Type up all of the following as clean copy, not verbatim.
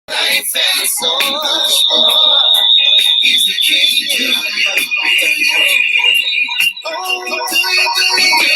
Life and so much more. He's the king. Do you believe? Oh, do you believe?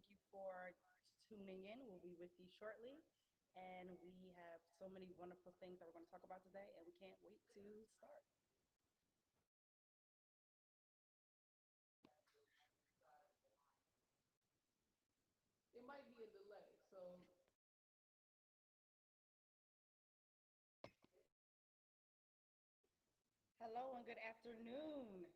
thank you for tuning in. We'll be with you shortly. And we have so many wonderful things that we're going to talk about today, and we can't wait to start. It might be a delay. So, hello and good afternoon.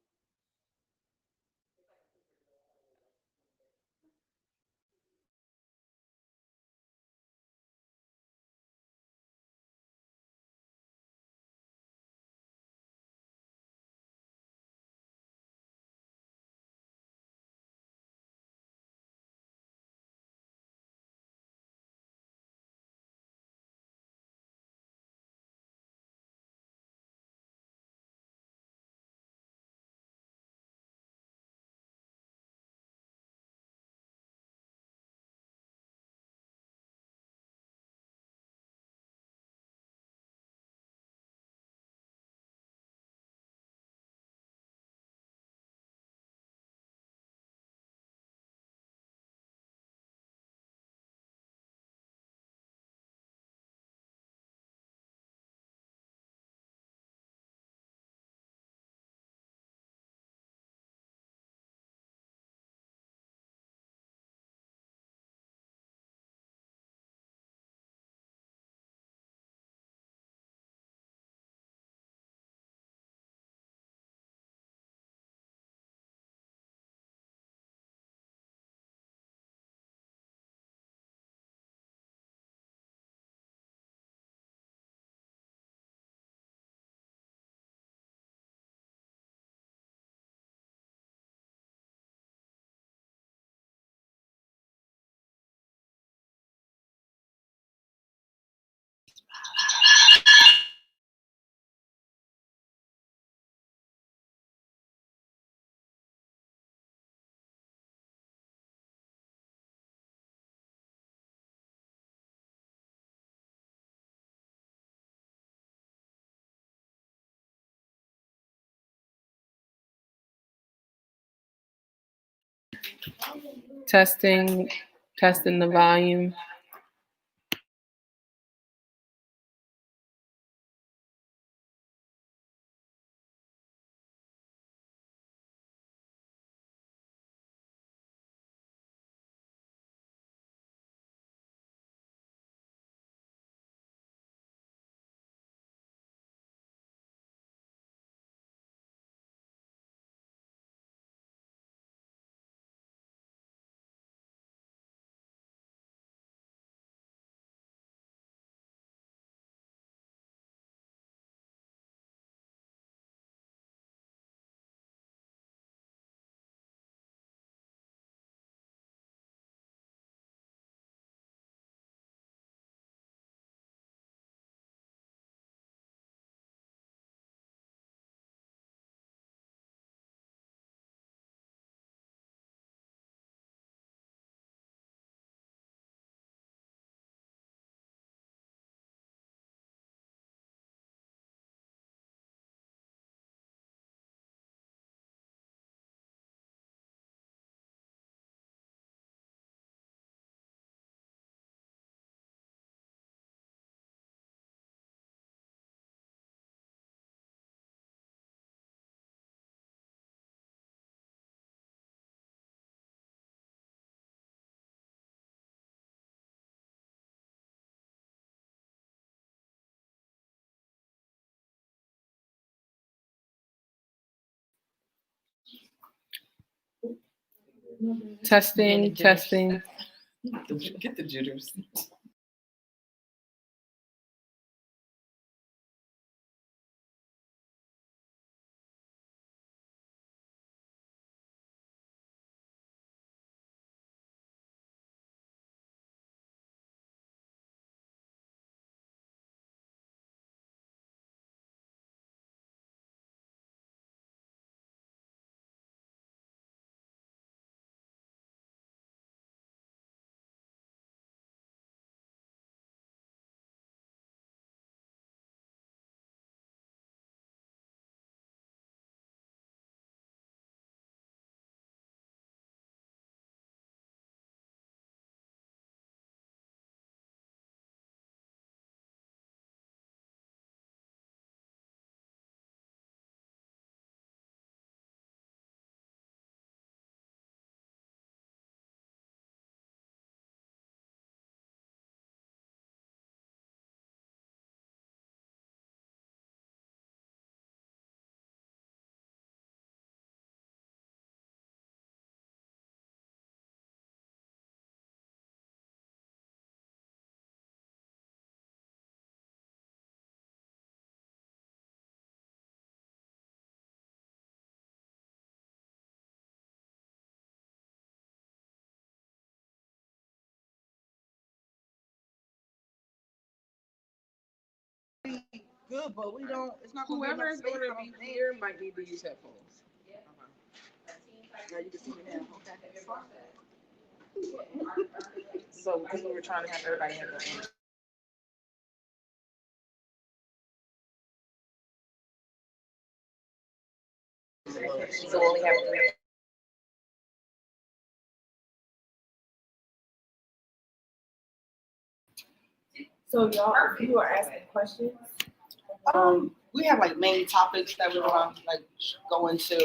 Testing, testing the volume. Testing, testing. Get the jitters. good, but we don't. It's not gonna be Whoever enough is space. going I to don't be think. here might need to use headphones. Now you can see me now. Okay. So because we were trying to have everybody have their own. So when we have three. So y'all, if you are asking questions, We have like main topics that we're gonna like go into.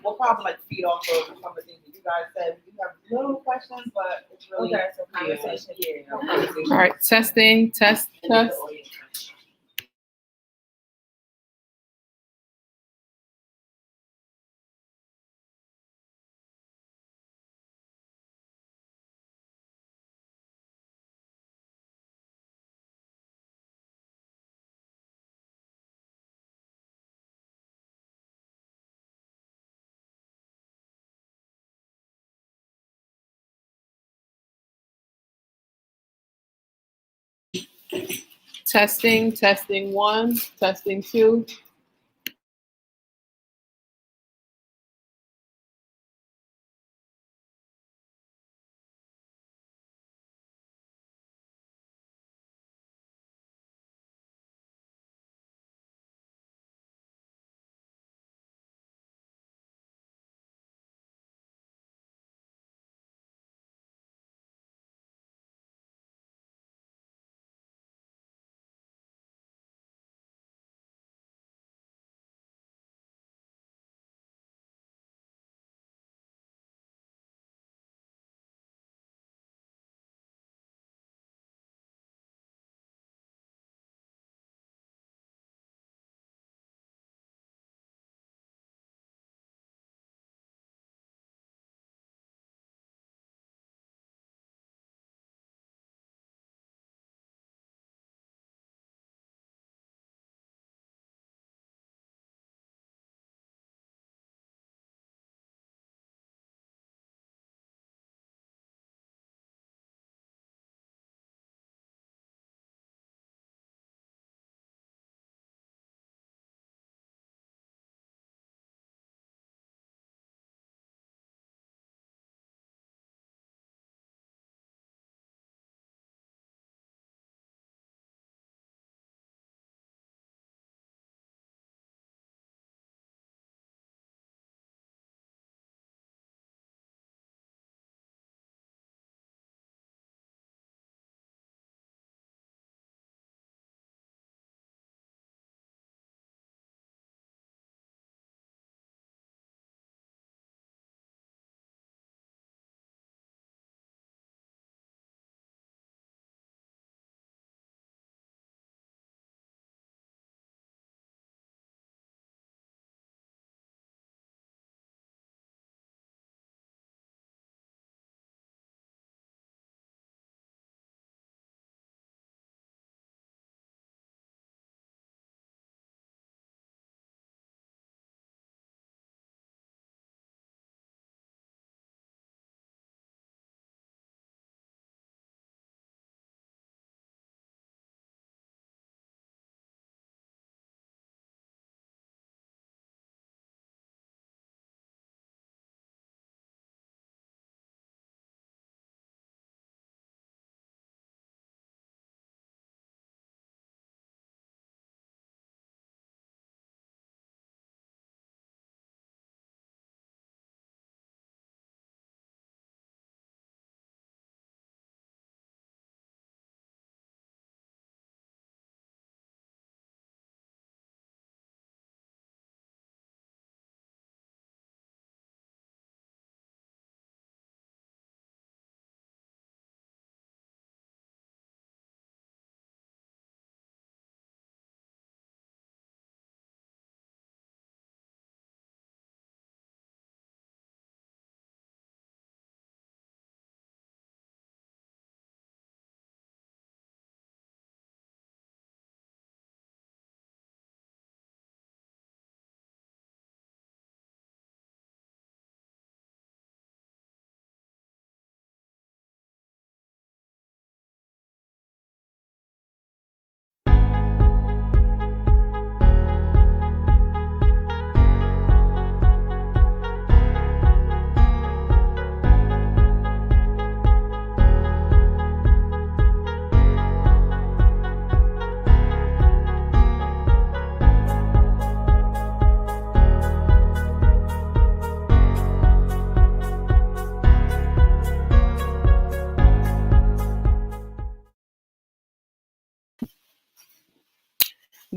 We'll probably like feed off of some of the things that you guys said. We have little questions, but it's really okay, so conversation. conversation. All right, testing, test, test. Testing, testing one, testing two.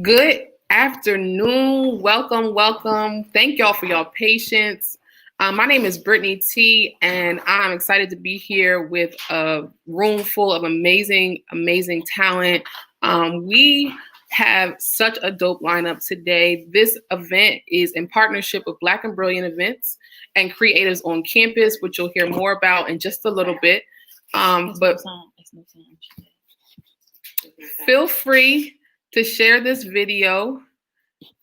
Good afternoon. Welcome, welcome. Thank y'all for your patience. My name is Brittany T, and I'm excited to be here with a room full of amazing, amazing talent. We have such a dope lineup today. This event is in partnership with Black and Brilliant Events and Creatives on Campus, which you'll hear more about in just a little bit. But feel free to share this video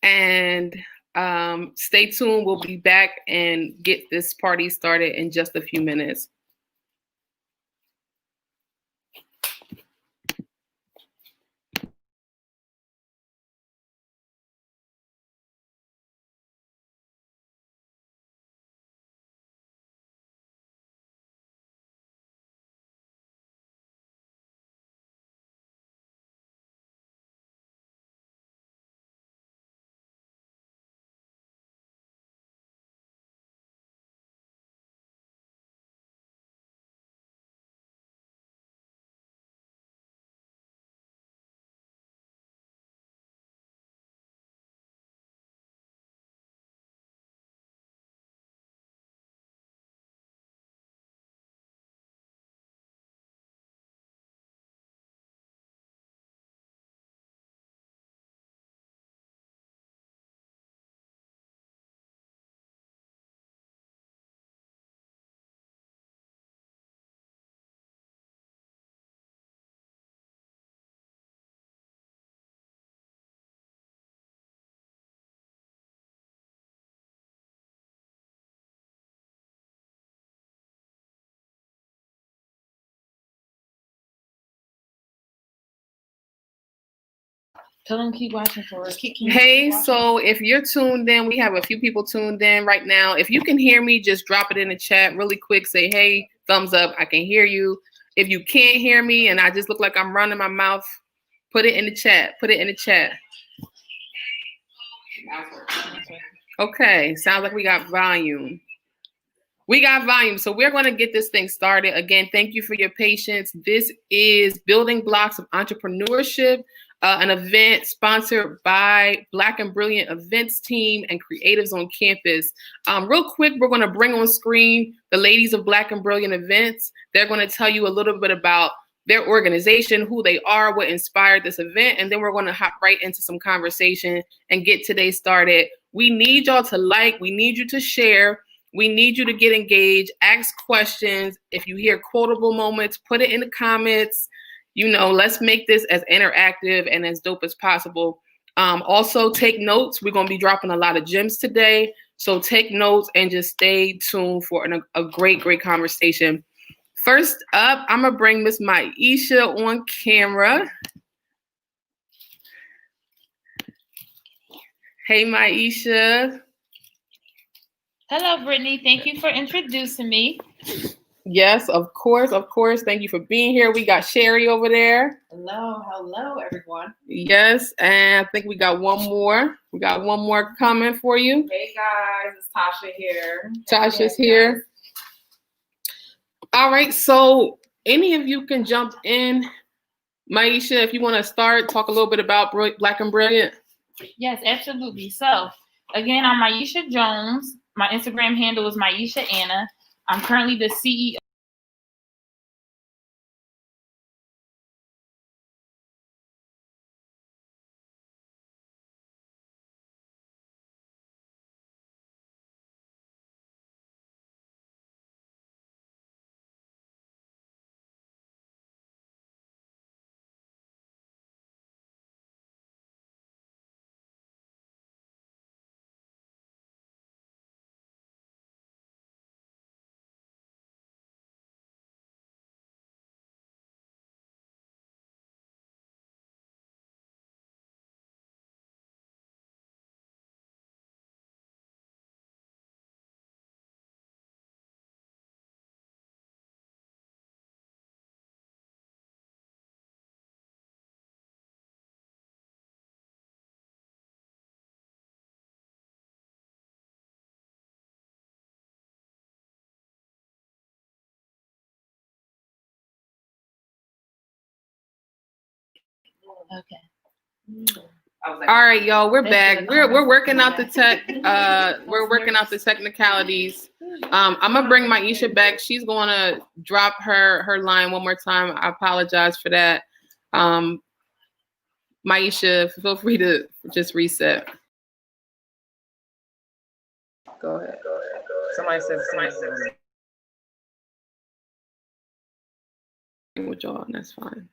and stay tuned. We'll be back and get this party started in just a few minutes. Tell them keep watching for us. Hey, so if you're tuned in, we have a few people tuned in right now. If you can hear me, just drop it in the chat really quick. Say, hey, thumbs up. I can hear you. If you can't hear me and I just look like I'm running my mouth, put it in the chat. Put it in the chat. Okay, sounds like we got volume. We got volume, so we're going to get this thing started. Again, thank you for your patience. This is Building Blocks of Entrepreneurship, an event sponsored by Black and Brilliant Events team and Creatives on Campus. Real quick, we're going to bring on screen the ladies of Black and Brilliant Events. They're going to tell you a little bit about their organization, who they are, what inspired this event, and then we're going to hop right into some conversation and get today started. We need y'all to like, we need you to share. We need you to get engaged, ask questions. If you hear quotable moments, put it in the comments. You know, let's make this as interactive and as dope as possible. Also, take notes. We're going to be dropping a lot of gems today. So take notes and just stay tuned for a great, great conversation. First up, I'm going to bring Miss Maisha on camera. Hey, Maisha. Hello, Brittany. Thank you for introducing me. Yes, of course, of course. Thank you for being here. We got Sherry over there. Hello, hello, everyone. Yes, and I think we got one more. We got one more coming for you. Hey guys, it's Tasha here. Tasha's here. All right, so any of you can jump in. Maisha, if you want to start, talk a little bit about Black and Brilliant. Yes, absolutely. So, again, I'm Maisha Jones. My Instagram handle is Maisha Anna. I'm currently the CEO. Okay. I was like, All right, y'all, we're That's back. good. We're working out the tech. We're working out the technicalities. I'm gonna bring Maisha back. She's gonna drop her line one more time. I apologize for that. Maisha, feel free to just reset. Go ahead. Somebody said something. With y'all, and that's fine.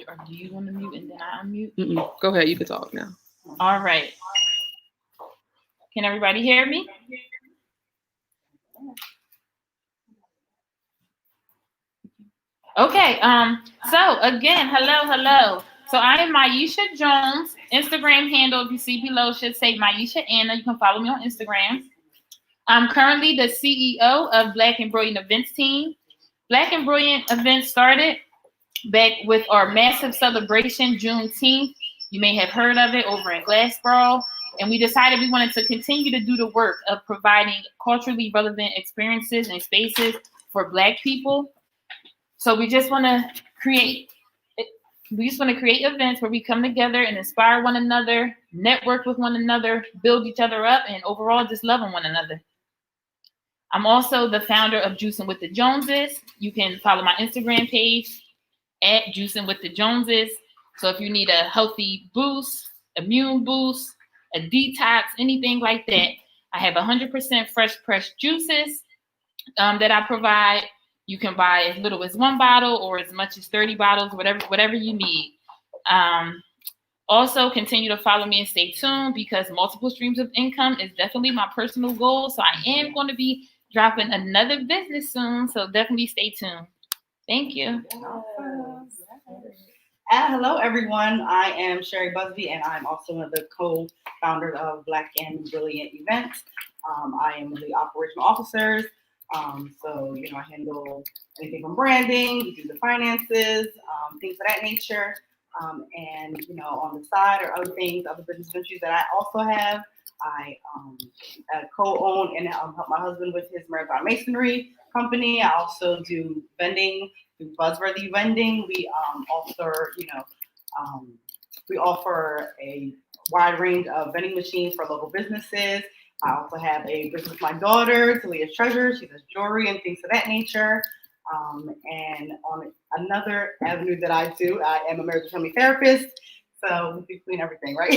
Or do you want to mute and then I unmute? Go ahead. You can talk now. All right. Can everybody hear me? Okay. So again, hello. So I am Maisha Jones. Instagram handle, if you see below, should say Maisha Anna. You can follow me on Instagram. I'm currently the CEO of Black and Brilliant Events team. Black and Brilliant Events started back with our massive celebration, Juneteenth. You may have heard of it over in Glassboro. And we decided we wanted to continue to do the work of providing culturally relevant experiences and spaces for Black people. So we just want to create events where we come together and inspire one another, network with one another, build each other up, and overall just love on one another. I'm also the founder of Juicing with the Joneses. You can follow my Instagram page at Juicing with the Joneses. So if you need a healthy boost, immune boost, a detox, anything like that, I have 100% fresh pressed juices that I provide. You can buy as little as 1 bottle or as much as 30 bottles, whatever you need. Also, continue to follow me and stay tuned because multiple streams of income is definitely my personal goal. So I am going to be dropping another business soon. So definitely stay tuned. Thank you. Hello, everyone. I am Sherry Busby, and I'm also one of the co-founders of Black and Brilliant Events. I am one of the operational officers. So, I handle anything from branding, we do the finances, things of that nature. And, on the side are other things, other business ventures that I also have. I co-own and help my husband with his Marathon Masonry company. I also do vending, do buzzworthy vending. We we offer a wide range of vending machines for local businesses. I also have a business with my daughter, Talia's Treasure. She does jewelry and things of that nature. And on another avenue that I do, I am a marriage and family therapist. So between everything, right?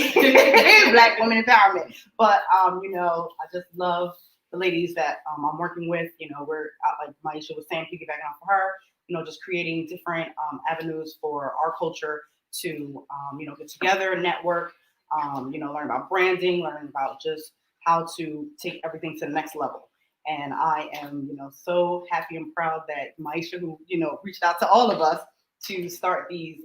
Black women empowerment. But I just love the ladies that I'm working with. We're like Maisha was saying, piggybacking off of her. Just creating different avenues for our culture to get together, network. Learn about branding, learn about just how to take everything to the next level. And I am, so happy and proud that Maisha, who, reached out to all of us to start these,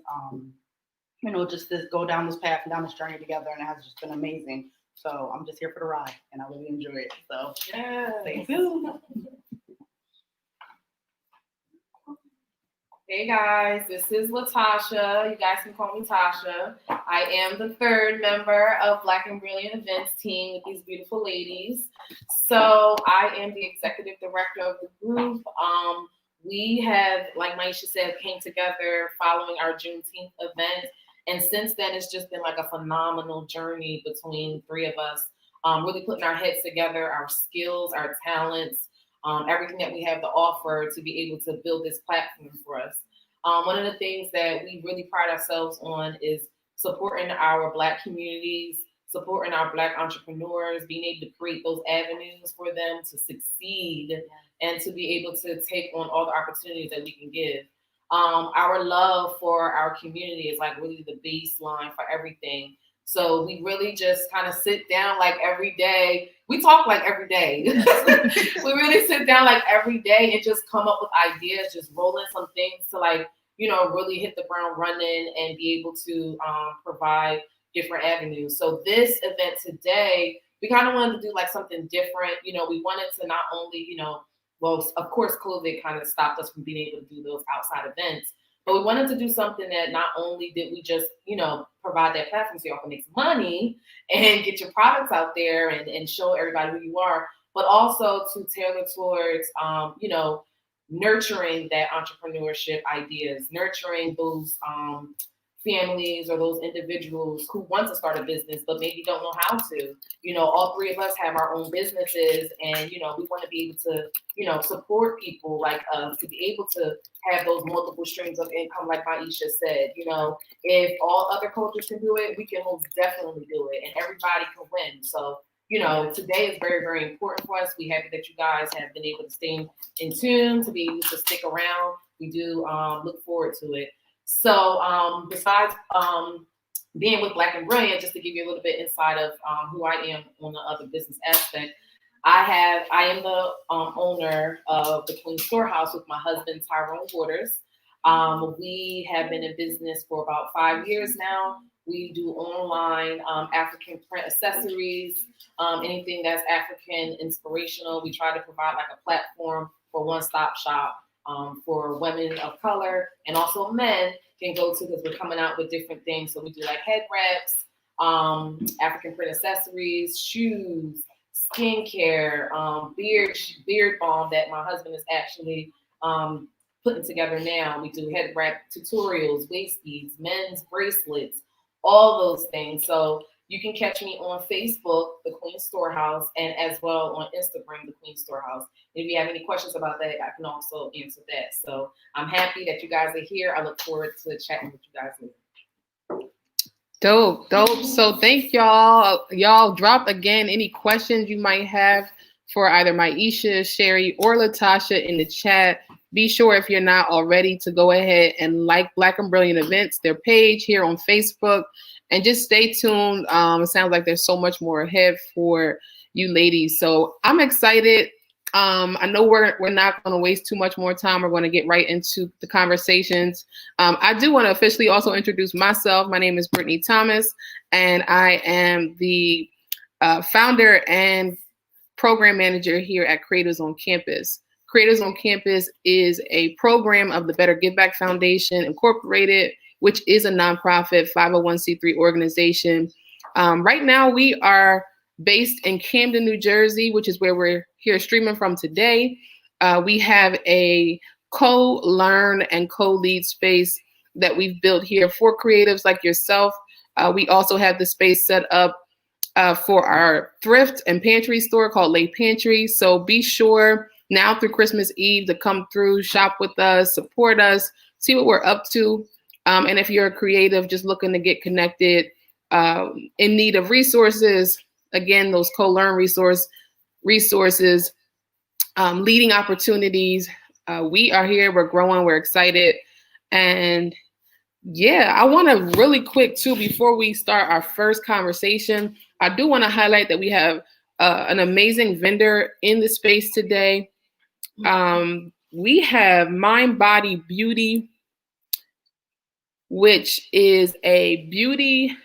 just to go down this path and down this journey together. And it has just been amazing. So I'm just here for the ride and I really enjoy it. So stay tuned. Hey guys, this is Latasha. You guys can call me Tasha. I am the third member of Black and Brilliant Events team with these beautiful ladies. So I am the executive director of the group. We have, like Maisha said, came together following our Juneteenth event. And since then, it's just been like a phenomenal journey between three of us, really putting our heads together, our skills, our talents, everything that we have to offer to be able to build this platform for us. One of the things that we really pride ourselves on is supporting our Black communities, supporting our Black entrepreneurs, being able to create those avenues for them to succeed and to be able to take on all the opportunities that we can give. Our love for our community is like really the baseline for everything. So we really just kind of sit down like every day. We talk like every day. We really sit down like every day and just come up with ideas, just roll in some things to really hit the ground running and be able to provide different avenues. So this event today, we kind of wanted to do like something different. We wanted to not only, well, of course, COVID kind of stopped us from being able to do those outside events. But we wanted to do something that not only did we just, provide that platform so y'all can make some money and get your products out there and show everybody who you are, but also to tailor towards, nurturing that entrepreneurship ideas, nurturing those families or those individuals who want to start a business but maybe don't know how to. You know, all three of us have our own businesses, and you know, we want to be able to, you know, support people like us to be able to have those multiple streams of income, like Maisha said. You know, if all other cultures can do it, we can most definitely do it, and everybody can win. So, you know, today is very, very important for us. We're happy that you guys have been able to stay in tune, to be able to stick around. We do look forward to it. So besides being with Black and Brilliant, just to give you a little bit inside of who I am on the other business aspect, I am the owner of the Queen Storehouse with my husband, Tyrone Waters. We have been in business for about 5 years now. We do online African print accessories, anything that's African inspirational. We try to provide like a platform for one-stop shop for women of color, and also men can go to, because we're coming out with different things. So we do like head wraps, African print accessories, shoes, skincare, beard balm that my husband is actually putting together now. We do head wrap tutorials, waist beads, men's bracelets, all those things. So you can catch me on Facebook, The Queen Storehouse, and as well on Instagram, The Queen Storehouse. If you have any questions about that, I can also answer that. So I'm happy that you guys are here. I look forward to chatting with you guys later. Dope. So thank y'all. Y'all drop again any questions you might have for either Maisha, Sherry, or Latasha in the chat. Be sure, if you're not already, to go ahead and like Black and Brilliant Events, their page here on Facebook, and just stay tuned. It sounds like there's so much more ahead for you ladies. So I'm excited. I know we're not going to waste too much more time. We're going to get right into the conversations. I do want to officially also introduce myself. My name is Brittany Thomas, and I am the founder and program manager here at Creators on Campus. Creators on Campus is a program of the Better Give Back Foundation Incorporated, which is a nonprofit 501c3 organization. Right now, we are based in Camden, New Jersey, which is where we're here streaming from today. We have a co-learn and co-lead space that we've built here for creatives like yourself. We also have the space set up for our thrift and pantry store called Lay Pantry. So be sure now through Christmas Eve to come through, shop with us, support us, see what we're up to. And if you're a creative just looking to get connected, in need of resources, again, those co-learn resources, leading opportunities, we are here, we're growing, we're excited. And yeah, I want to really quick too, before we start our first conversation, I do want to highlight that we have an amazing vendor in the space today. We have Mind Body Beauty, which is a beauty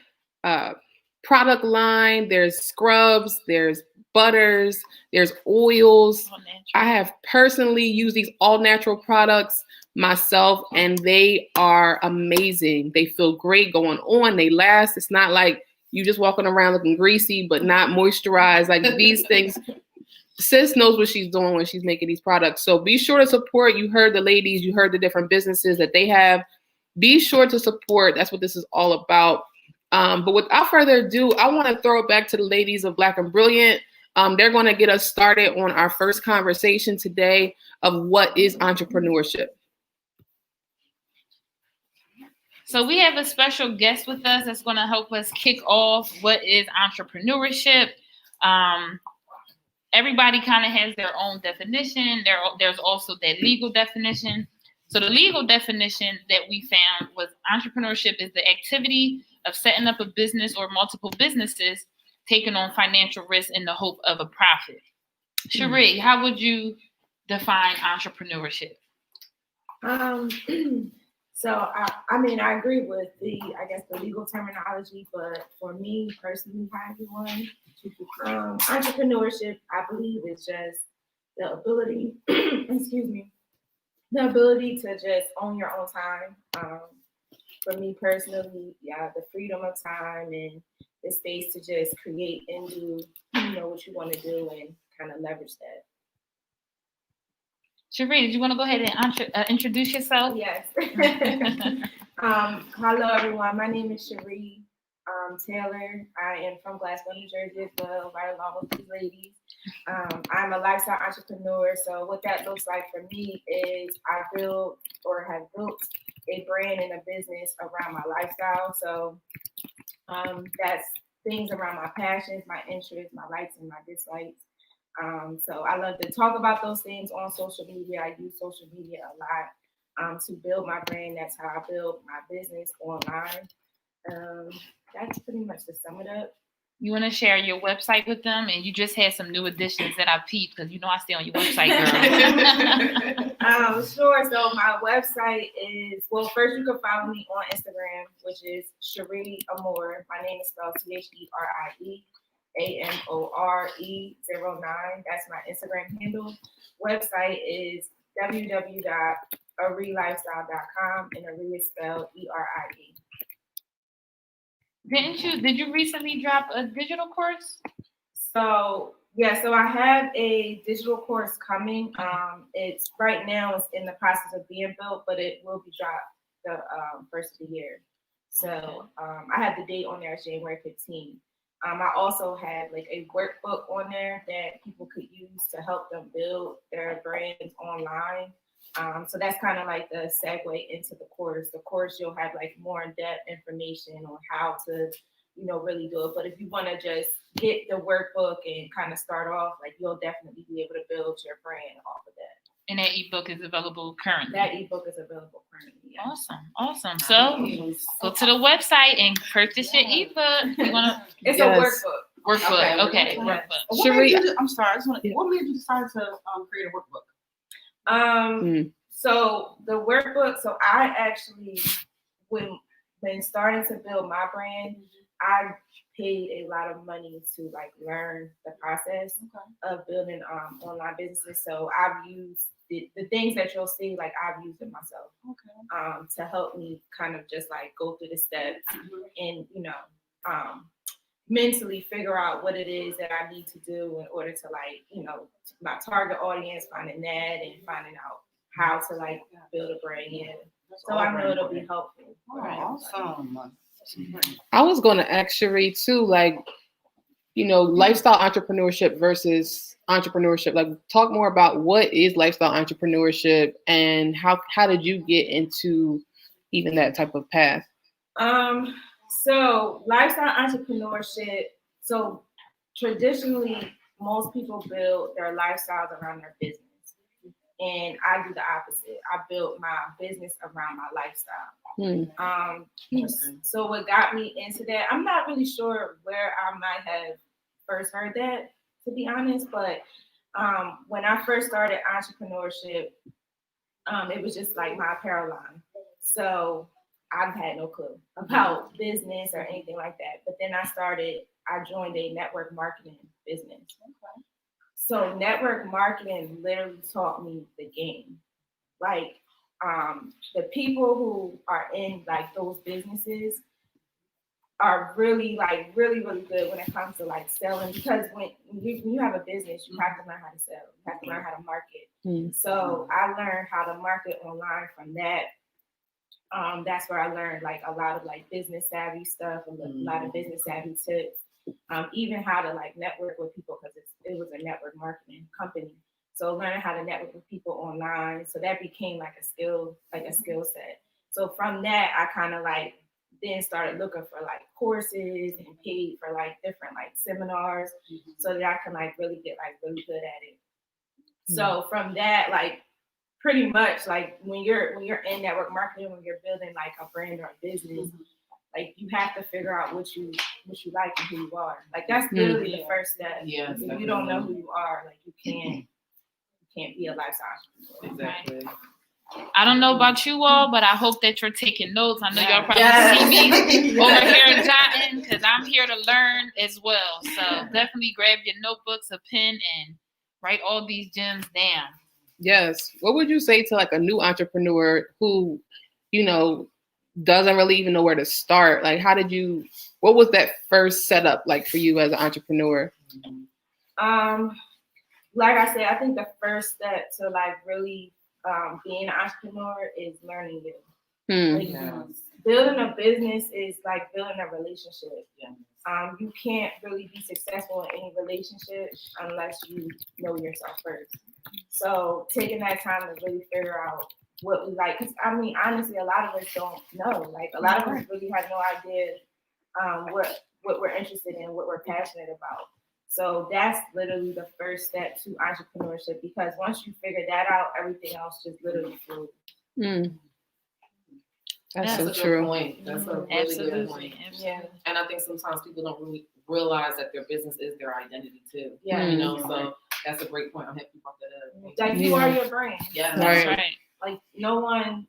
product line. There's scrubs, there's butters, there's oils. I have personally used these all natural products myself, and they are amazing. They feel great going on. They last. It's not like you just walking around looking greasy but not moisturized. Like these things, Sis knows what she's doing when she's making these products. So be sure to support. You heard the ladies, you heard the different businesses that they have. Be sure to support. That's what this is all about. But without further ado, I want to throw it back to the ladies of Black and Brilliant. They're going to get us started on our first conversation today of what is entrepreneurship. So we have a special guest with us that's going to help us kick off what is entrepreneurship. Everybody kind of has their own definition. There's also that legal definition. So the legal definition that we found was entrepreneurship is the activity of setting up a business or multiple businesses, taking on financial risk in the hope of a profit. Cherie, how would you define entrepreneurship? So I mean, I agree with the legal terminology, but for me personally, hi everyone. Entrepreneurship, I believe, is just the ability, the ability to just own your own time. For me personally, the freedom of time and the space to just create and do, what you want to do and kind of leverage that. Cherie, did you want to go ahead and introduce yourself? Yes. Hello, everyone. My name is Cherie Taylor. I am from Glasgow, New Jersey as well, right along with these ladies. I'm a lifestyle entrepreneur. So what that looks like for me is I build or have built a brand and a business around my lifestyle. So that's things around my passions, my interests, my likes and my dislikes. So I love to talk about those things on social media. I use social media a lot to build my brand. That's how I build my business online. That's pretty much to sum it up. You want to share your website with them? And you just had some new additions that I peeped because you know I stay on your website, girl. Sure. So my website is, well, first you can follow me on Instagram, which is Cherie Amore. My name is spelled TheRieAmore09. That's my Instagram handle. Website is www.arilifestyle.com, and Arie is spelled ERIE. Did you recently drop a digital course? So yeah, so I have a digital course coming. It's right now it's in the process of being built, but it will be dropped the first of the year. So I have the date on there, January 15th. I also have like a workbook on there that people could use to help them build their brands online. So that's kind of like the segue into the course. The course, you'll have like more in-depth information on how to, really do it. But if you want to just get the workbook and kind of start off, like you'll definitely be able to build your brand off of that. And that ebook is available currently. That ebook is available currently. Yeah. Awesome. So go to the website and purchase your ebook. It's a workbook. Okay. Workbook. Cherie, I'm sorry. What made you decide to create a workbook? So the workbook. So I actually, when starting to build my brand, I paid a lot of money to like learn the process of building online businesses. So I've used the things that you'll see, like I've used it myself, to help me kind of just like go through the steps and mentally figure out what it is that I need to do in order to like my target audience, finding that and finding out how to like build a brand. Yeah. So I know it'll be helpful. Awesome. I was going to ask Cherie too, like, lifestyle entrepreneurship versus entrepreneurship. Like, talk more about what is lifestyle entrepreneurship and how did you get into even that type of path? So lifestyle entrepreneurship. So traditionally, most people build their lifestyles around their business. And I do the opposite. I built my business around my lifestyle. So what got me into that, I'm not really sure where I might have first heard that, to be honest, but when I first started entrepreneurship, it was just like my apparel line. So I've had no clue about business or anything like that. But then I joined a network marketing business. So network marketing literally taught me the game. Like the people who are in like those businesses are really really good when it comes to like selling, because when you have a business, you have to learn how to sell. You have to learn how to market. So I learned how to market online from that. That's where I learned like a lot of like business savvy stuff, a lot of business savvy tips. Even how to like network with people, because it was a network marketing company. So learning how to network with people online. So that became like a skill set. So from that, I kind of like then started looking for like courses and paid for like different like seminars, so that I can like really get like really good at it. So from that, like pretty much like when you're in network marketing, when you're building like a brand or a business, like you have to figure out what you like and who you are. Like that's literally the first step. Yeah, if you don't know who you are, like you can't be a lifestyle entrepreneur. Exactly. I don't know about you all, but I hope that you're taking notes. I know y'all probably see me over here jotting, because I'm here to learn as well. So definitely grab your notebooks, a pen, and write all these gems down. Yes. What would you say to like a new entrepreneur who, doesn't really even know where to start? Like, what was that first setup like for you as an entrepreneur? like I said, I think the first step to like really being an entrepreneur is learning you. Like, building a business is like building a relationship. You can't really be successful in any relationship unless you know yourself first. So taking that time to really figure out what we like, because I mean, honestly, a lot of us don't know. Like a lot of us really have no idea what we're interested in, what we're passionate about. So that's literally the first step to entrepreneurship, because once you figure that out, everything else just literally flows. That's so a true. good point. That's a really good point. Yeah. And I think sometimes people don't really realize that their business is their identity too. Yeah. You know, so that's a great point. I'm happy you brought that up. Like you are your brand. Yeah. That's right. Like no one,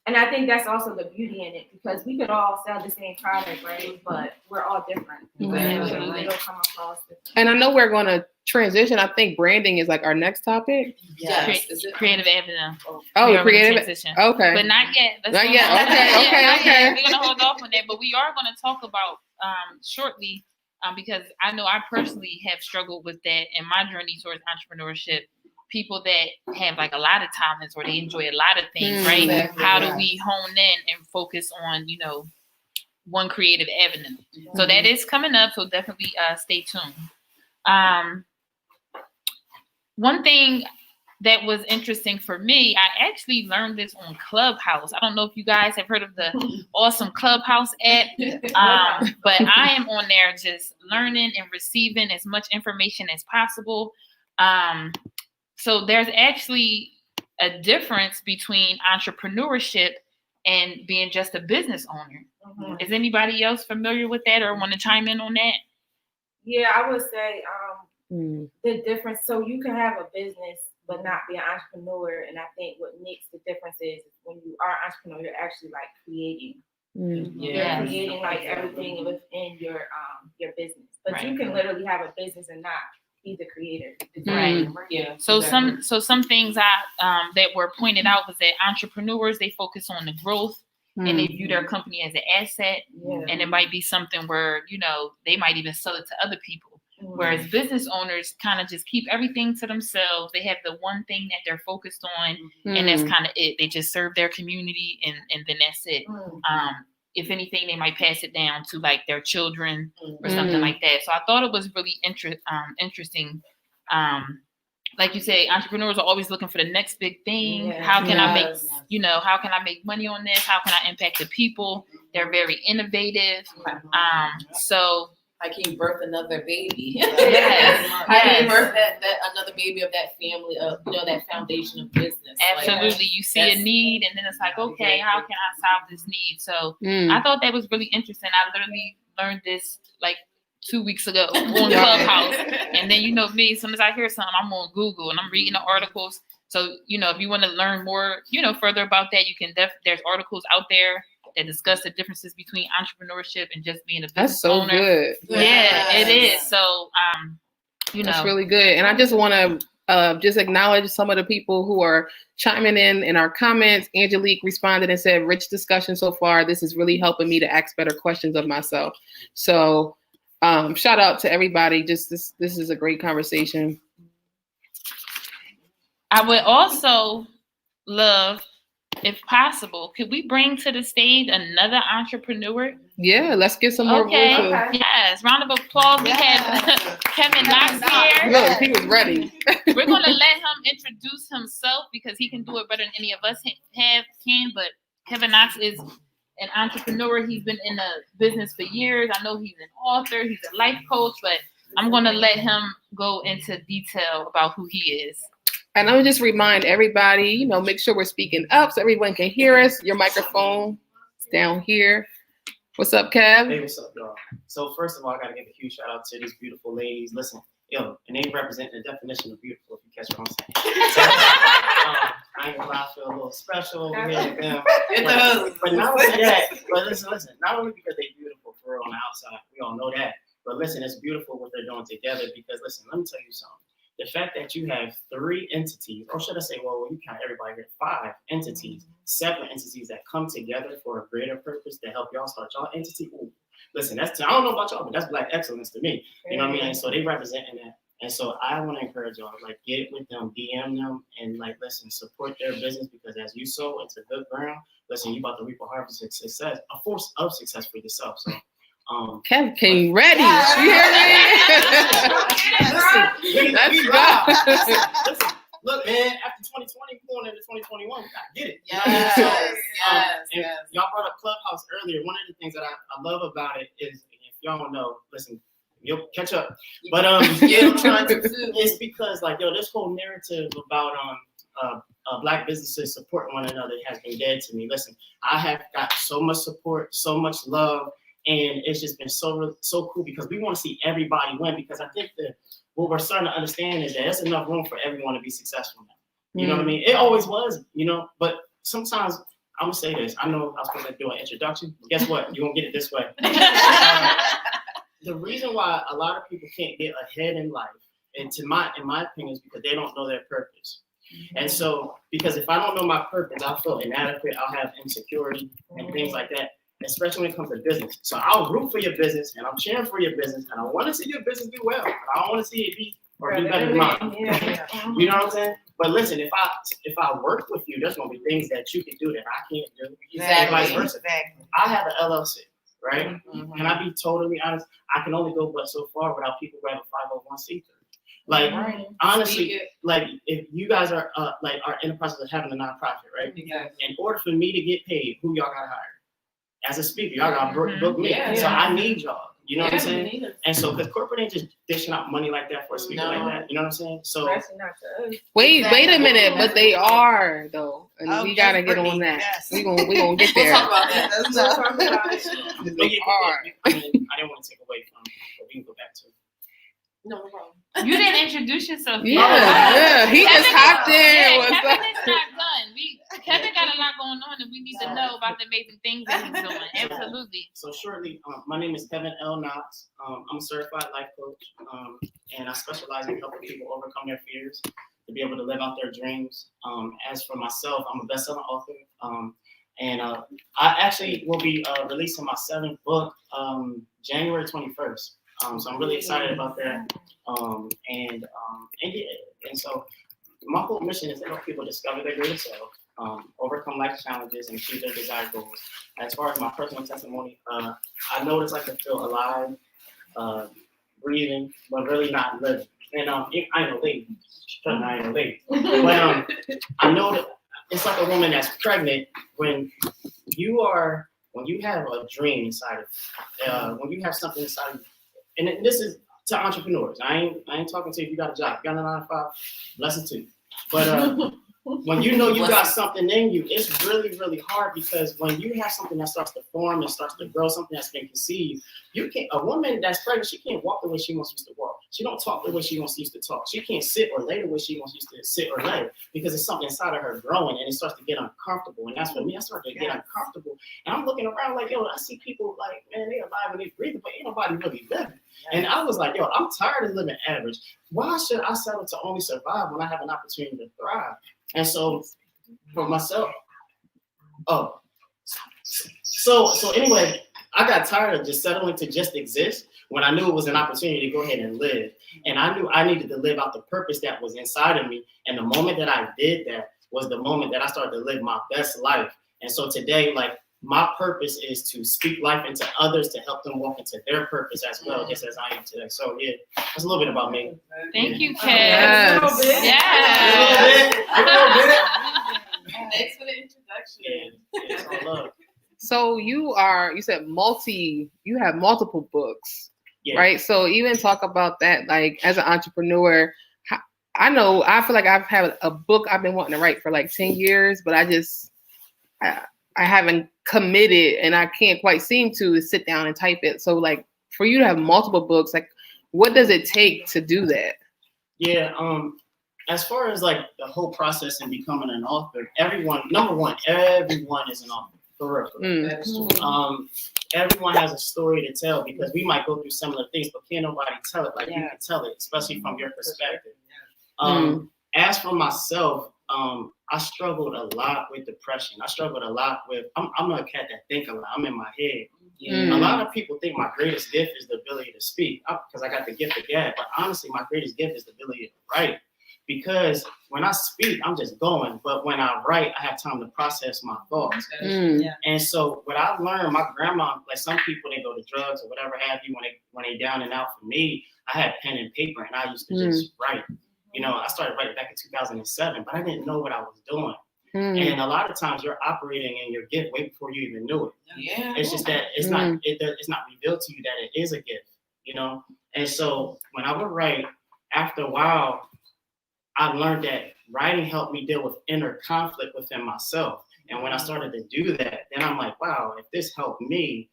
and I think that's also the beauty in it, because we could all sell the same product, right? But we're all different. Exactly. It'll come across different. And I know we're going to transition. I think branding is like our next topic. Yes. Is it? Creative avenue. Oh, We are creative. gonna transition. Okay. But not yet. Not yet. Okay. We're gonna hold off on that, but we are gonna talk about shortly, because I know I personally have struggled with that in my journey towards entrepreneurship. People that have like a lot of talents or they enjoy a lot of things, right? Exactly. How do we hone in and focus on, one creative avenue? So that is coming up. So definitely stay tuned. One thing that was interesting for me, I actually learned this on Clubhouse. I don't know if you guys have heard of the awesome Clubhouse app, but I am on there just learning and receiving as much information as possible. So there's actually a difference between entrepreneurship and being just a business owner. Is anybody else familiar with that or want to chime in on that? Yeah, I would say the difference. So you can have a business but not be an entrepreneur, and I think what makes the difference is when you are an entrepreneur, you're actually like creating. You're creating like everything within your business. But you can literally have a business and not be the creator. Right. Yeah. So some things that were pointed out was that entrepreneurs, they focus on the growth and they view their company as an asset. And it might be something where, they might even sell it to other people. Whereas business owners kind of just keep everything to themselves. They have the one thing that they're focused on, and that's kind of it. They just serve their community, and then that's it. If anything, they might pass it down to like their children or something like that. So I thought it was really interesting. Like you say, entrepreneurs are always looking for the next big thing. How can I make, how can I make money on this? How can I impact the people? They're very innovative. So I can birth another baby. Yes. I can birth that another baby of that family of that foundation of business. Absolutely. Like, you see a need and then it's like, okay, how can I solve this need? So I thought that was really interesting. I literally learned this like 2 weeks ago on Clubhouse. And then me, as soon as I hear something, I'm on Google and I'm reading the articles. So, if you want to learn more, further about that, you can there's articles out there that discuss the differences between entrepreneurship and just being a business owner. Good. Yeah, it is. So, that's really good. And I just want to just acknowledge some of the people who are chiming in our comments. Angelique responded and said, rich discussion so far. This is really helping me to ask better questions of myself. So shout out to everybody. Just this is a great conversation. I would also love, if possible, could we bring to the stage another entrepreneur? Yeah, let's get some more voices. Okay. Yes, round of applause. We have Kevin Knox here. Look, he was ready. We're going to let him introduce himself because he can do it better than any of us can. But Kevin Knox is an entrepreneur. He's been in the business for years. I know he's an author. He's a life coach. But I'm going to let him go into detail about who he is. And I would just remind everybody, make sure we're speaking up so everyone can hear us. Your microphone is down here. What's up, Kev? Hey, what's up, y'all? So first of all, I got to give a huge shout out to these beautiful ladies. Listen, and they represent the definition of beautiful, if you catch what I'm saying. So, I ain't gonna lie, I feel a little special over here with them. But not only that, but listen, not only because they're beautiful for real on the outside, we all know that, but listen, it's beautiful what they're doing together because listen, let me tell you something. The fact that you have 3 entities, or should I say, well, you count everybody here, 5 entities, 7 entities that come together for a greater purpose to help y'all start y'all entity. Ooh, listen, I don't know about y'all, but that's Black excellence to me. You know what I mean? And so they representing that And so I want to encourage y'all, like, get with them, DM them, and like, listen, support their business, because as you sow into good ground, listen, you about to reap a harvest of success, a force of success for yourself. So, Kev came ready. Yeah. You hear me? Let's go. Listen, look, man, after 2020, going into 2021, we gotta get it. Yes, And y'all brought up Clubhouse earlier. One of the things that I love about it is, if y'all don't know, listen, you'll catch up. But it's because, like, yo, this whole narrative about Black businesses supporting one another has been dead to me. Listen, I have got so much support, so much love, and it's just been so cool, because we want to see everybody win. Because I think that what we're starting to understand is that there's enough room for everyone to be successful now. You know what I mean? It always was, you know, but sometimes I'm gonna say this. I know I was supposed to do an introduction. Guess what? You're gonna get it this way. The reason why a lot of people can't get ahead in life, and in my opinion, is because they don't know their purpose. And so, because if I don't know my purpose, I'll feel inadequate. I'll have insecurity and things like that, especially when it comes to business. So I'll root for your business, and I'm cheering for your business, and I want to see your business do well. I don't want to see it be better than mine. You know what I'm saying? But listen, if I work with you, there's gonna be things that you can do that I can't do. And vice versa. I have an LLC, right? Can I be totally honest? I can only go but so far without people who have a 501c3. Like, honestly, like, if you guys are in the process of having a nonprofit, right? In order for me to get paid, who y'all gotta hire? As a speaker, y'all gotta book me. So I need y'all. You know what I'm saying? And so, because corporate ain't just dishing out money like that for a speaker like that. You know what I'm saying? So wait a minute, but they are though, and we gotta get on that. Yes. We gonna get there. We'll talk about that. They are. I didn't want to take away from, but we can go back to it. No problem. You didn't introduce yourself. Yeah. He just hopped in. Yeah, What's Kevin up? is not done. Kevin got a lot going on, and we need to know about the amazing things that he's doing. Absolutely. So shortly, my name is Kevin L. Knox. I'm a certified life coach, and I specialize in helping people overcome their fears to be able to live out their dreams. As for myself, I'm a best-selling author, and I actually will be releasing my 7th book January 21st. So I'm really excited about that. And so my whole mission is to help people discover their greatest self, overcome life challenges, and achieve their desired goals. As far as my personal testimony, I know what it's like to feel alive, breathing, but really not living. And I ain't no lady. I ain't no lady. But I know that it's like a woman that's pregnant when you have a dream inside of you, when you have something inside of you. And this is to entrepreneurs. I ain't talking to you if you got a job. You got a 9 to 5, blessings to you. But when you know you got something in you, it's really, really hard, because when you have something that starts to form and starts to grow, something that's been conceived, a woman that's pregnant, she can't walk the way she wants used to walk. She don't talk the way she wants used to talk. She can't sit or lay the way she wants used to sit or lay, because it's something inside of her growing, and it starts to get uncomfortable. And that's for me. I started to get uncomfortable, and I'm looking around like, yo, I see people like, man, they alive and they breathing, but ain't nobody really living. And I was like, yo, I'm tired of living average. Why should I settle to only survive when I have an opportunity to thrive? And so for myself, so anyway, I got tired of just settling to just exist when I knew it was an opportunity to go ahead and live. And I knew I needed to live out the purpose that was inside of me. And the moment that I did that was the moment that I started to live my best life. And so today, like, my purpose is to speak life into others, to help them walk into their purpose as well, just as I am today. So yeah, that's a little bit about me. Thank you, Kev. Yes. Yeah. Thanks for the introduction. Yeah, it's all love. So you said you have multiple books, Yeah. right? So even talk about that, like, as an entrepreneur, I feel like I've had a book I've been wanting to write for like 10 years, but I haven't committed, and I can't quite seem to sit down and type it. So like, for you to have multiple books, like, what does it take to do that? Yeah, as far as like the whole process in becoming an author, number one, everyone is an author, for real. That is true. Everyone has a story to tell, because we might go through similar things, but can't nobody tell it like you can tell it, especially from your perspective. As for myself, I struggled a lot with depression. I struggled a lot with, I'm a cat that think a lot. I'm in my head. A lot of people think my greatest gift is the ability to speak because I got the gift of gab. But honestly, my greatest gift is the ability to write. Because when I speak, I'm just going. But when I write, I have time to process my thoughts. And so what I've learned, my grandma, like some people, they go to drugs or whatever have you when they down and out. For me, I had pen and paper and I used to just write. You know, I started writing back in 2007, but I didn't know what I was doing. And a lot of times you're operating in your gift way before you even knew it. It's just that it's not revealed to you that it is a gift, you know? And so when I would write, after a while, I learned that writing helped me deal with inner conflict within myself. And when I started to do that, then I'm like, wow, if this helped me,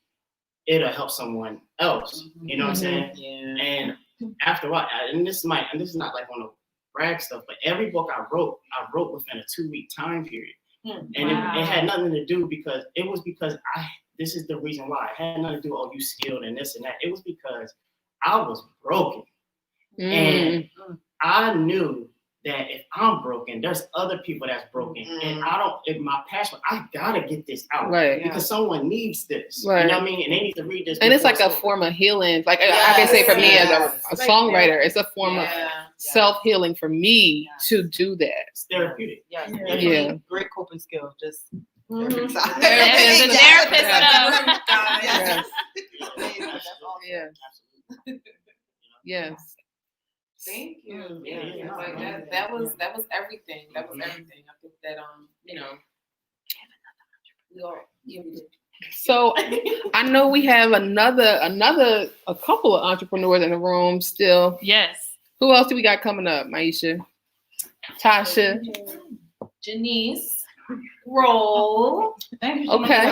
it'll help someone else. You know what I'm saying? And after a while, and this is not like on the brag stuff, but every book I wrote within a 2-week time period. And it had nothing to do because this is the reason why. It had nothing to do, oh, you skilled and this and that. It was because I was broken. And I knew that if I'm broken, there's other people that's broken. And my passion, I gotta get this out. Because someone needs this. You know what I mean? And they need to read this. And it's like a form of healing. Like I can say for me as a songwriter, it's a form of self-healing for me to do that. It's therapeutic. Great coping skill. Just There's a therapist Yes. Thank you. Like that was everything. That was everything. I think that you know, we did. So I know we have a couple of entrepreneurs in the room still. Yes. Who else do we got coming up, Maisha? Tasha. Janice. Roll. Thank you. Okay.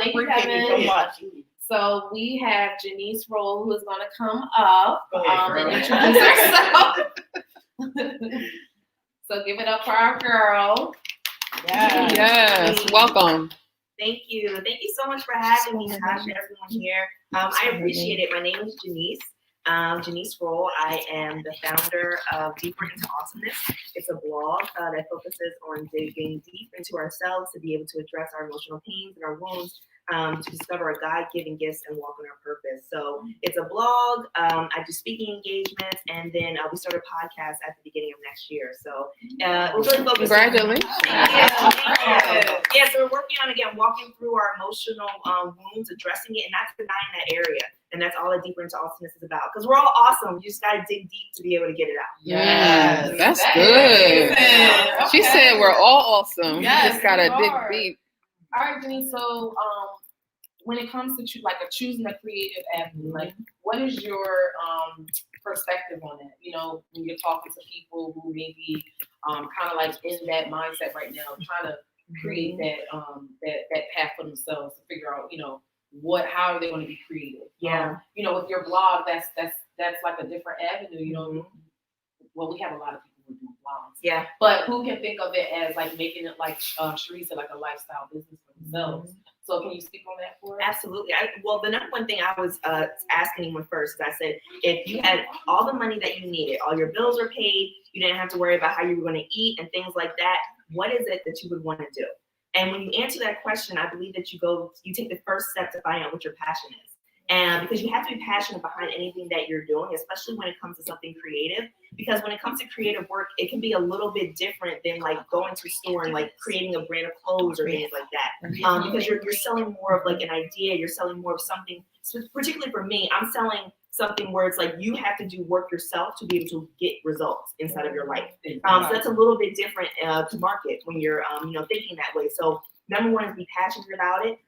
Thank you, Kevin. So much. So we have Janice Roll, who is going to come up and Ahead, introduce herself. So give it up for our girl. Yes. Welcome. Thank you. Thank you so much for having me, Tasha, everyone here. I appreciate it. My name is Janice. Janice Roll. I am the founder of Deeper Into Awesomeness. It's a blog that focuses on digging deep into ourselves to be able to address our emotional pains and our wounds, to discover our God-given gifts and walk in our purpose. So it's a blog. I do speaking engagements, and then we start a podcast at the beginning of next year. So we're really focused. Congratulations. Yeah, so we're working on, again, walking through our emotional wounds, addressing it, and not denying that area. And that's all that Deeper Into Awesomeness is about. Because we're all awesome. You just got to dig deep to be able to get it out. Yes, that's good. Okay. She said we're all awesome. Yes, you just got to dig are. deep. All right, Denise. So, when it comes to choosing a creative avenue, like, what is your perspective on that? You know, when you're talking to people who may be kind of like in that mindset right now, trying to create that path for themselves to figure out, you know, how are they going to be creative? Yeah. You know, with your blog, that's like a different avenue. You know, well, we have a lot of people who do blogs. Yeah. But who can think of it as like making it like Sharice said, like a lifestyle business for themselves? So can you speak on that for us? Absolutely. Well, the number one thing I was asking anyone first is I said, if you had all the money that you needed, all your bills are paid, you didn't have to worry about how you were going to eat and things like that, what is it that you would want to do? And when you answer that question, I believe that you take the first step to find out what your passion is. And because you have to be passionate behind anything that you're doing, especially when it comes to something creative. Because when it comes to creative work, it can be a little bit different than like going to a store and like creating a brand of clothes or things like that. Because you're selling more of like an idea, you're selling more of something. So particularly for me, I'm selling something where it's like you have to do work yourself to be able to get results inside of your life. So that's a little bit different to market when you're thinking that way. So number one is be passionate about it.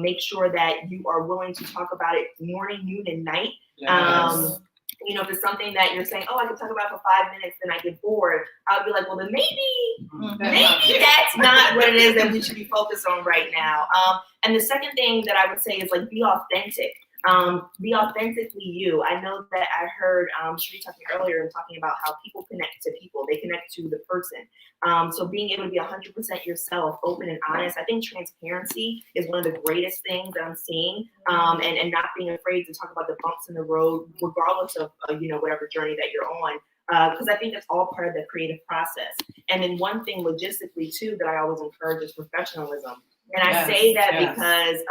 Make sure that you are willing to talk about it morning, noon, and night. Yes. If it's something that you're saying, oh, I can talk about it for 5 minutes, then I get bored, I'll be like, well, then maybe that's not what it is that we should be focused on right now. And the second thing that I would say is like be authentic. Be authentically you. I know that I heard Sheree talking earlier and talking about how people connect to people. They connect to the person. So being able to be 100% yourself, open and honest. I think transparency is one of the greatest things that I'm seeing. And not being afraid to talk about the bumps in the road, regardless of whatever journey that you're on. because I think that's all part of the creative process. And then one thing logistically too that I always encourage is professionalism. And I say that because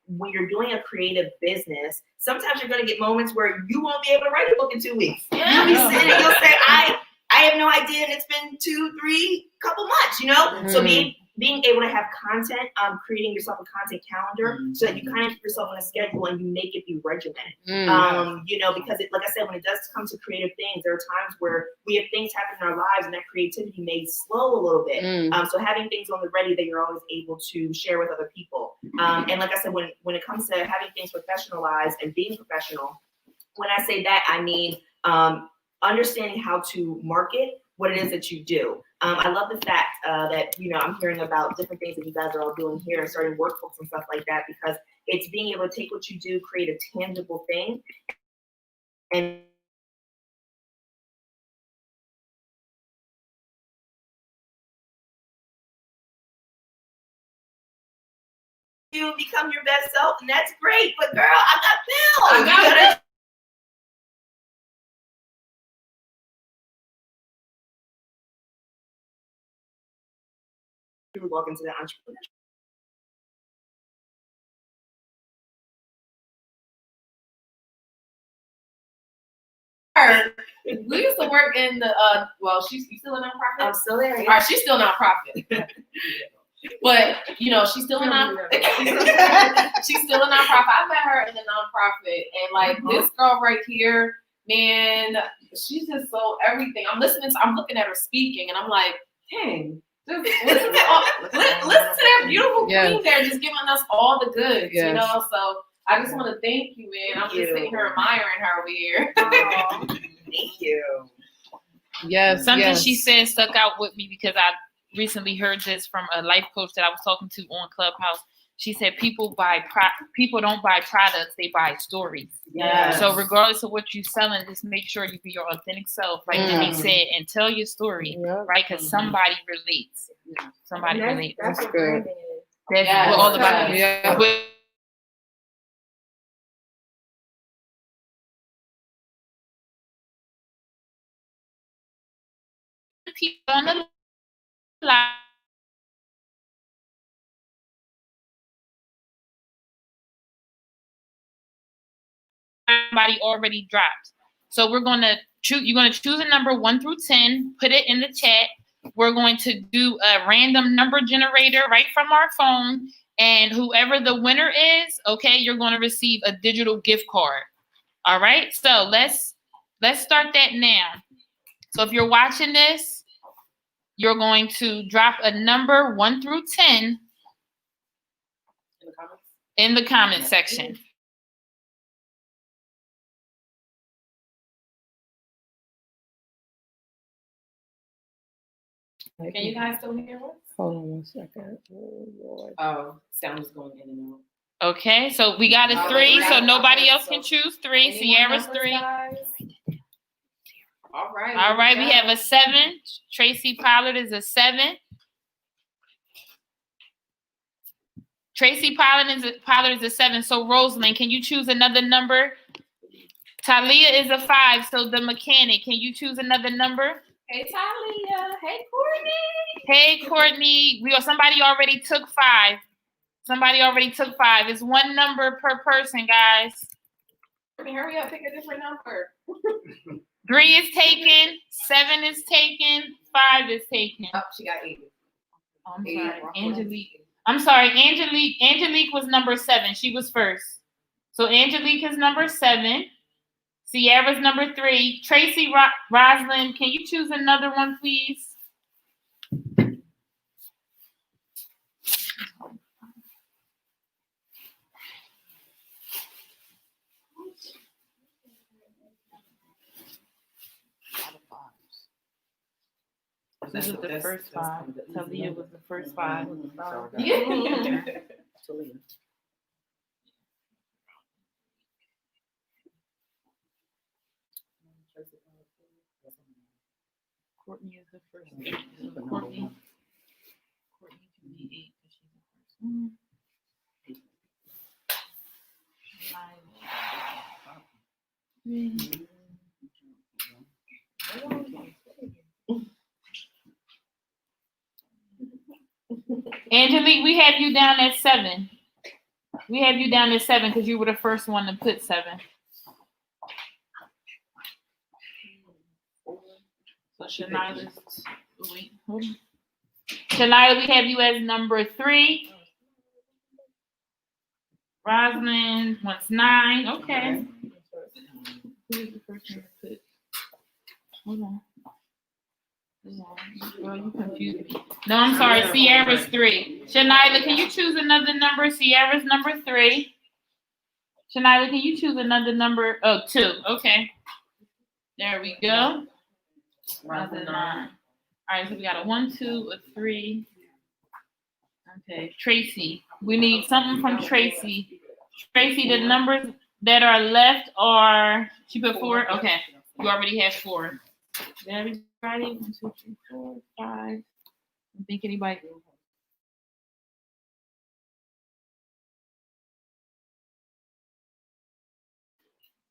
when you're doing a creative business, sometimes you're going to get moments where you won't be able to write a book in 2 weeks. You'll be sitting and you'll say, I have no idea, and it's been 2, 3, couple months, you know? So being able to have content, creating yourself a content calendar so that you kind of keep yourself on a schedule and you make it be regimented. You know, because like I said, when it does come to creative things, there are times where we have things happen in our lives and that creativity may slow a little bit. So having things on the ready that you're always able to share with other people. And like I said, when it comes to having things professionalized and being professional, when I say that, I mean understanding how to market what it is that you do. I love the fact that, you know, I'm hearing about different things that you guys are all doing here and starting workbooks and stuff like that, because it's being able to take what you do, create a tangible thing, and you become your best self, and that's great. But girl, I got bills. You walk into the entrepreneurship. We used to work in the well, she's still a nonprofit. I'm still there. All right, she's still a nonprofit. But you know, she's still a nonprofit. She's still a nonprofit. I met her in the nonprofit, and like this girl right here, man, she's just so everything. I'm looking at her speaking, and I'm like, dang. Just listen to that beautiful queen there, just giving us all the goods, you know. So I just want to thank you, man. I'm just sitting here admiring her over here. Thank you. Yes. Something she said stuck out with me because I recently heard this from a life coach that I was talking to on Clubhouse. She said people don't buy products, they buy stories. Yes. So regardless of what you're selling, just make sure you be your authentic self, like Denise said, and tell your story, right? Because somebody relates. Somebody relates. That's what branding is. That's what all about. Yeah. People on the live. Everybody already dropped. So we're going to choose, you're going to choose a number 1 through 10, put it in the chat. We're going to do a random number generator right from our phone. And whoever the winner is, okay, you're going to receive a digital gift card. All right. So let's start that now. So if you're watching this, you're going to drop a number 1 through 10 in the comment section. Can you guys still hear us? Hold on 1 second. Oh, Lord. Oh, sound is going in and out. Okay, so we got a 3, so nobody else can choose 3. Sierra's 3. All right. All right, we have a 7. Tracy Pollard is a 7. Tracy Pollard is a 7. So Rosalind, can you choose another number? Talia is a 5. So the mechanic, can you choose another number? Hey Talia. Hey Courtney. Hey Courtney, somebody already took 5. Somebody already took 5. It's 1 number per person, guys. Hurry up, pick a different number. 3 is taken. 7 is taken. 5 is taken. Oh, she got 8. I'm sorry, Angelique. I'm sorry, Angelique. Angelique was number 7. She was first. So Angelique is number 7. Sierra's number 3. Tracy Rosalind, can you choose another one, please? This is the first 5. Talia was the first 5. Yeah. Courtney is the first. Courtney can be 8 because she's the first one. Angelique, we have you down at 7. We have you down at 7 because you were the first one to put 7. So Shanila's, wait, hold on. Shanila, we have you as number 3. Rosalind wants 9. Okay. Who's the first one to put? Hold on. Girl, you confused me. No, I'm sorry. Sierra's 3. Shanila, can you choose another number? Sierra's number 3. Shanila, can you choose another number? Oh, 2. Okay. There we go. Rosalind 9. All right, so we got a 1, 2, a 3. Okay, Tracy. We need something from Tracy. Tracy, the numbers that are left are, she put 4? Okay, you already have 4. Did everybody? 1, 2, 3, 4, 5. I don't think anybody.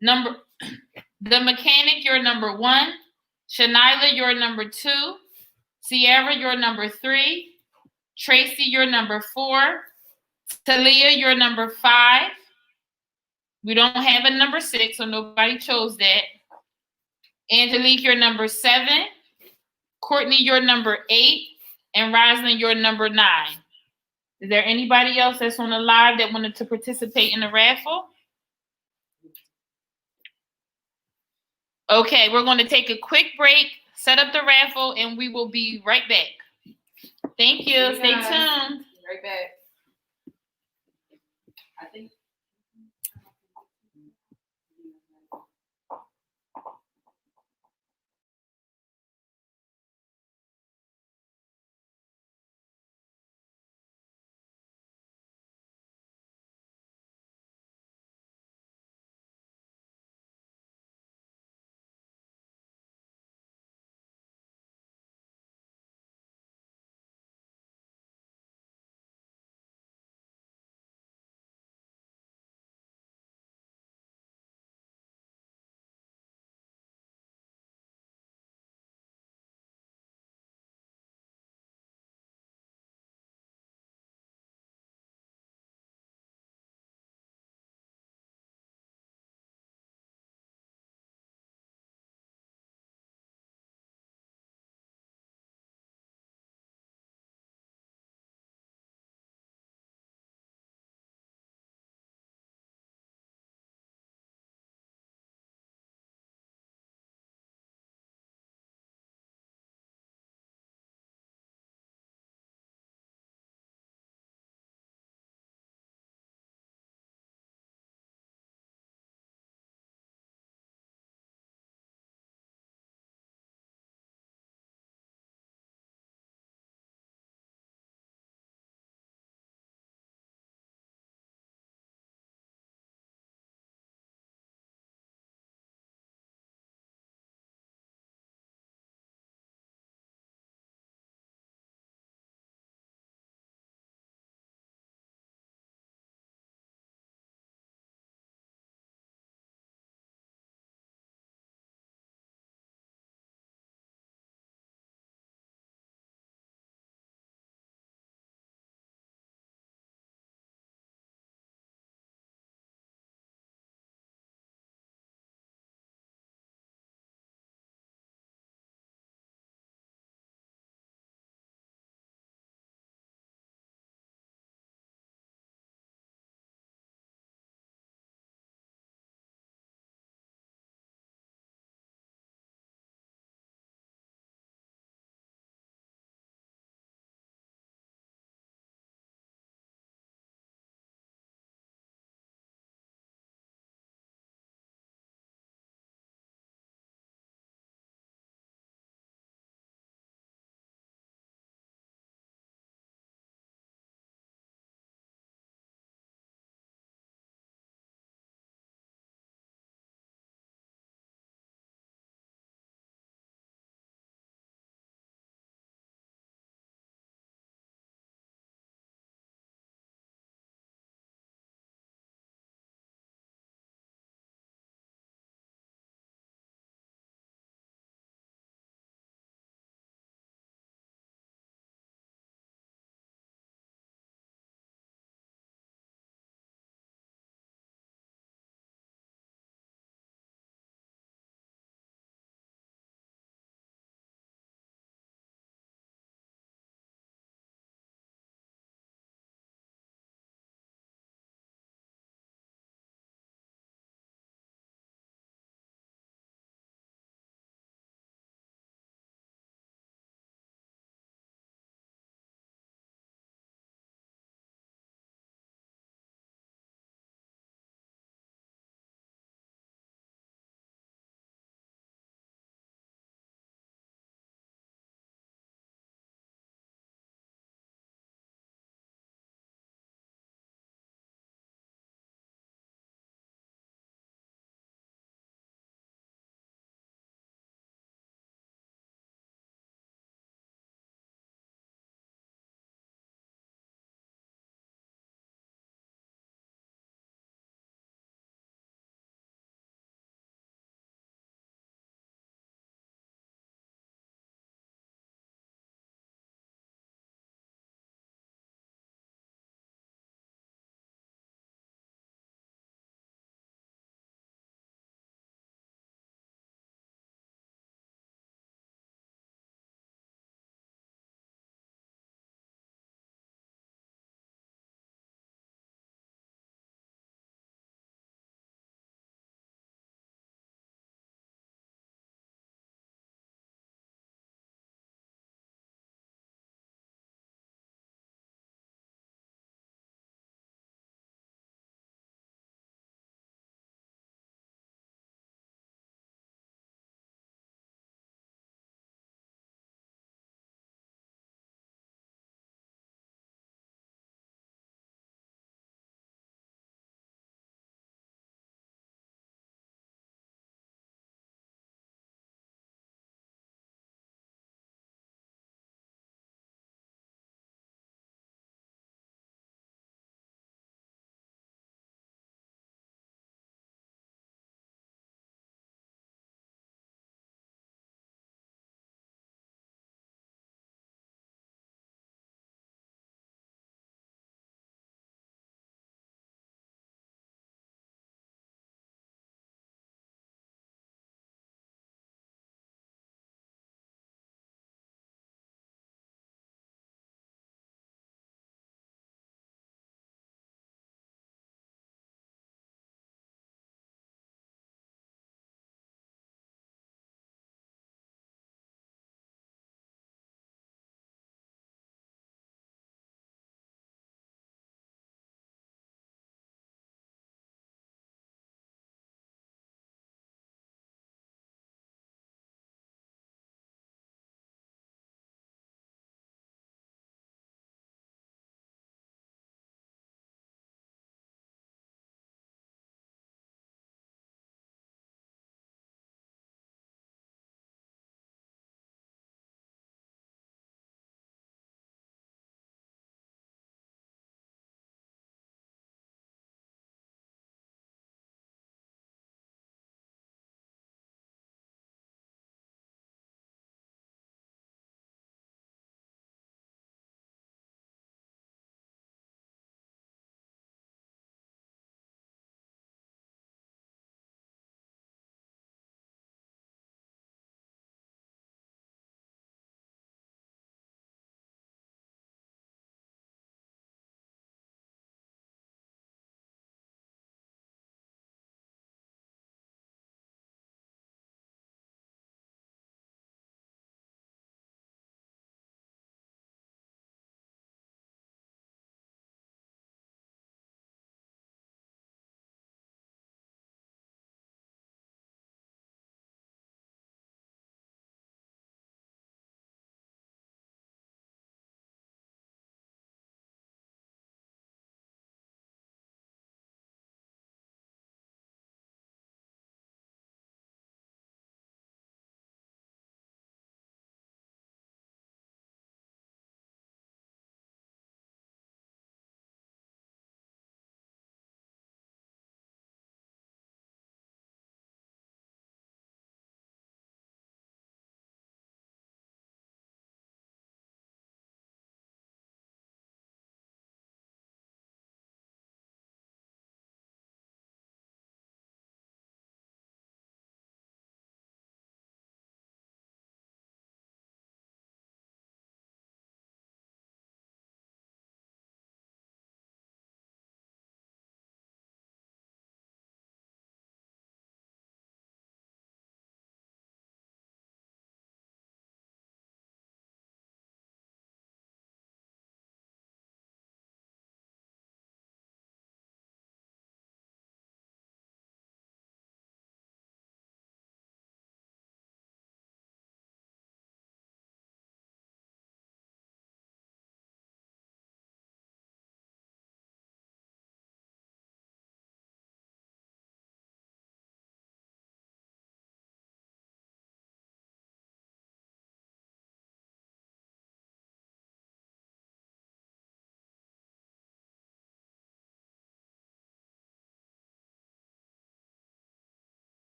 The mechanic, you're number 1. Shanila, you're number 2. Sierra, you're number 3. Tracy, you're number 4. Talia, you're number 5. We don't have a number 6, so nobody chose that. Angelique, you're number 7. Courtney, you're number 8. And Rosalind, you're number 9. Is there anybody else that's on the live that wanted to participate in the raffle? Okay, we're going to take a quick break, set up the raffle, and we will be right back. Thank you. Stay tuned. Right back. I think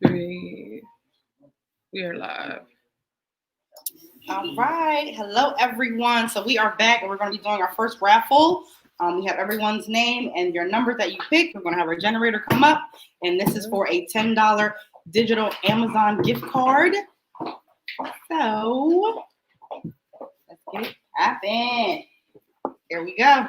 3. We are live. All right. Hello, everyone. So we are back, and we're going to be doing our first raffle. We have everyone's name and your number that you picked. We're going to have our generator come up, and this is for a $10 digital Amazon gift card. So let's get it happen. Here we go.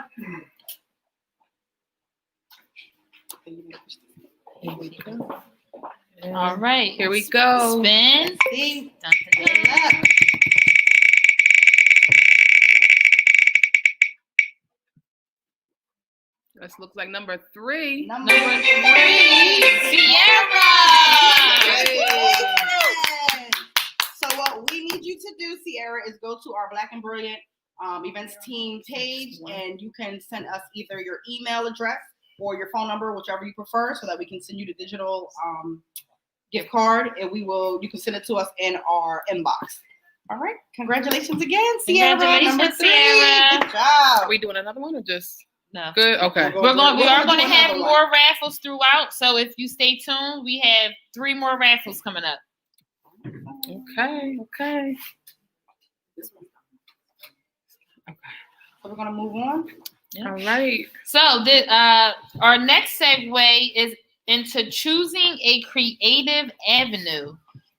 All right. Here we go. Spin. See? Dun, dun, dun. Good luck. This looks like number 3. Number 3, Sierra. Yes. So what we need you to do, Sierra, is go to our Black and Brilliant events team page, and you can send us either your email address or your phone number, whichever you prefer, so that we can send you the digital gift card, and you can send it to us in our inbox. All right. Congratulations again, Sierra. Congratulations, Number 3. Sierra. Good job. Are we doing another one or just? No. Good. Okay. We are going to have another one. more raffles throughout. So if you stay tuned, we have 3 more raffles coming up. Okay. So we're gonna move on. All right. So our next segue is into choosing a creative avenue.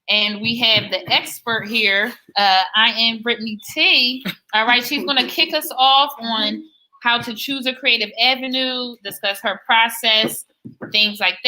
And we have the expert here. I am Brittany T. All right, she's going to kick us off on how to choose a creative avenue, discuss her process, things like that.